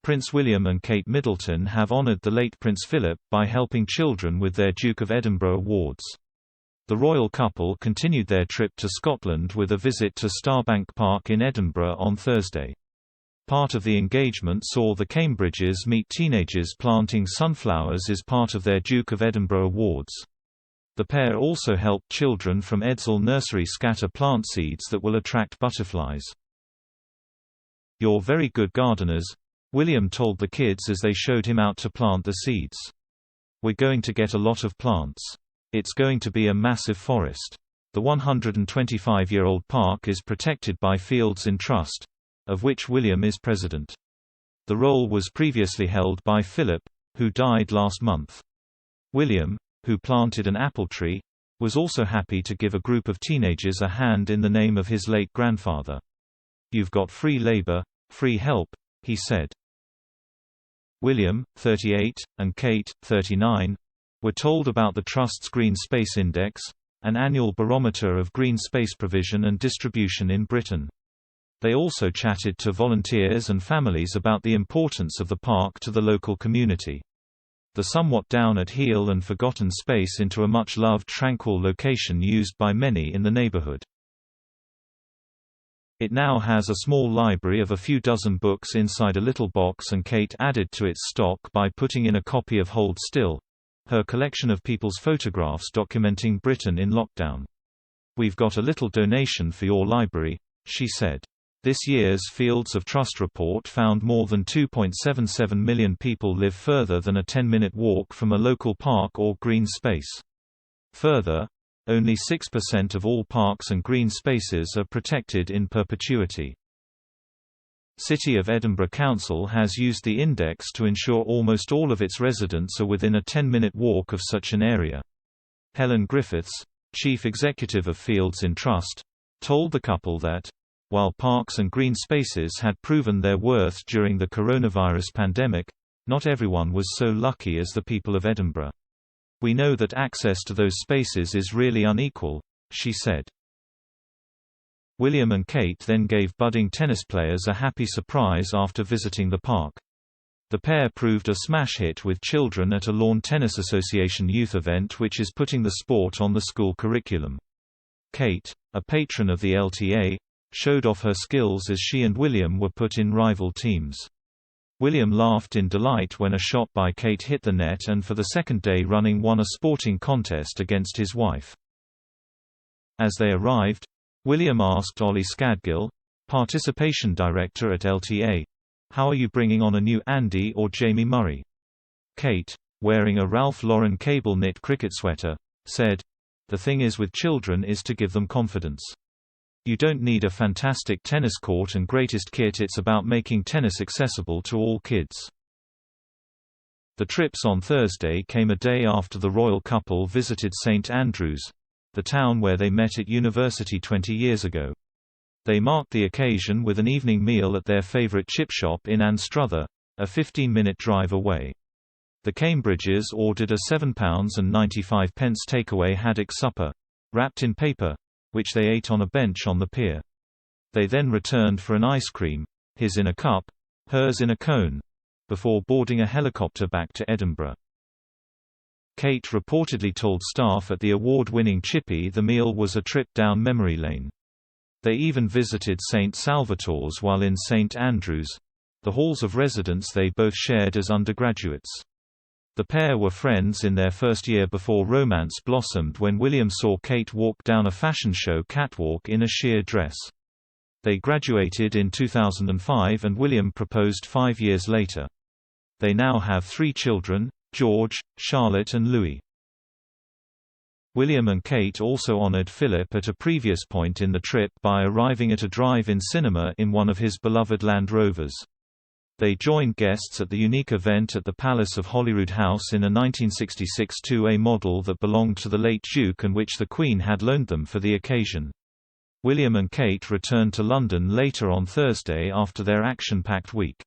Prince William and Kate Middleton have honoured the late Prince Philip by helping children with their Duke of Edinburgh awards. The royal couple continued their trip to Scotland with a visit to Starbank Park in Edinburgh on Thursday. Part of the engagement saw the Cambridges meet teenagers planting sunflowers as part of their Duke of Edinburgh awards. The pair also helped children from Edzell Nursery scatter plant seeds that will attract butterflies. "You're very good gardeners," William told the kids as they showed him out to plant the seeds. "We're going to get a lot of plants. It's going to be a massive forest." The 125-year-old park is protected by Fields in Trust, of which William is president. The role was previously held by Philip, who died last month. William, who planted an apple tree, was also happy to give a group of teenagers a hand in the name of his late grandfather. "You've got free labor, free help," he said. William, 38, and Kate, 39, were told about the Trust's Green Space Index, an annual barometer of green space provision and distribution in Britain. They also chatted to volunteers and families about the importance of the park to the local community. The somewhat down-at-heel and forgotten space into a much-loved tranquil location used by many in the neighborhood. It now has a small library of a few dozen books inside a little box, and Kate added to its stock by putting in a copy of Hold Still, her collection of people's photographs documenting Britain in lockdown. "We've got a little donation for your library," she said. This year's Fields of Trust report found more than 2.77 million people live further than a 10-minute walk from a local park or green space. Further, only 6% of all parks and green spaces are protected in perpetuity. City of Edinburgh Council has used the index to ensure almost all of its residents are within a 10-minute walk of such an area. Helen Griffiths, chief executive of Fields in Trust, told the couple that, while parks and green spaces had proven their worth during the coronavirus pandemic, not everyone was so lucky as the people of Edinburgh. "We know that access to those spaces is really unequal," she said. William and Kate then gave budding tennis players a happy surprise after visiting the park. The pair proved a smash hit with children at a Lawn Tennis Association youth event which is putting the sport on the school curriculum. Kate, a patron of the LTA, showed off her skills as she and William were put in rival teams. William laughed in delight when a shot by Kate hit the net and for the second day running won a sporting contest against his wife. As they arrived, William asked Ollie Scadgill, participation director at LTA, "How are you bringing on a new Andy or Jamie Murray?" Kate, wearing a Ralph Lauren cable knit cricket sweater, said, "The thing is with children is to give them confidence. You don't need a fantastic tennis court and greatest kit, it's about making tennis accessible to all kids." The trips on Thursday came a day after the royal couple visited St Andrews, the town where they met at university 20 years ago. They marked the occasion with an evening meal at their favourite chip shop in Anstruther, a 15-minute drive away. The Cambridges ordered a £7.95 takeaway haddock supper, wrapped in paper, which they ate on a bench on the pier. They then returned for an ice cream, his in a cup, hers in a cone, before boarding a helicopter back to Edinburgh. Kate reportedly told staff at the award-winning Chippy the meal was a trip down memory lane. They even visited St Salvator's while in St Andrews, the halls of residence they both shared as undergraduates. The pair were friends in their first year before romance blossomed when William saw Kate walk down a fashion show catwalk in a sheer dress. They graduated in 2005 and William proposed 5 years later. They now have 3 children, George, Charlotte and Louis. William and Kate also honored Philip at a previous point in the trip by arriving at a drive-in cinema in one of his beloved Land Rovers. They joined guests at the unique event at the Palace of Holyrood House in a 1966 2A model that belonged to the late Duke and which the Queen had loaned them for the occasion. William and Kate returned to London later on Thursday after their action-packed week.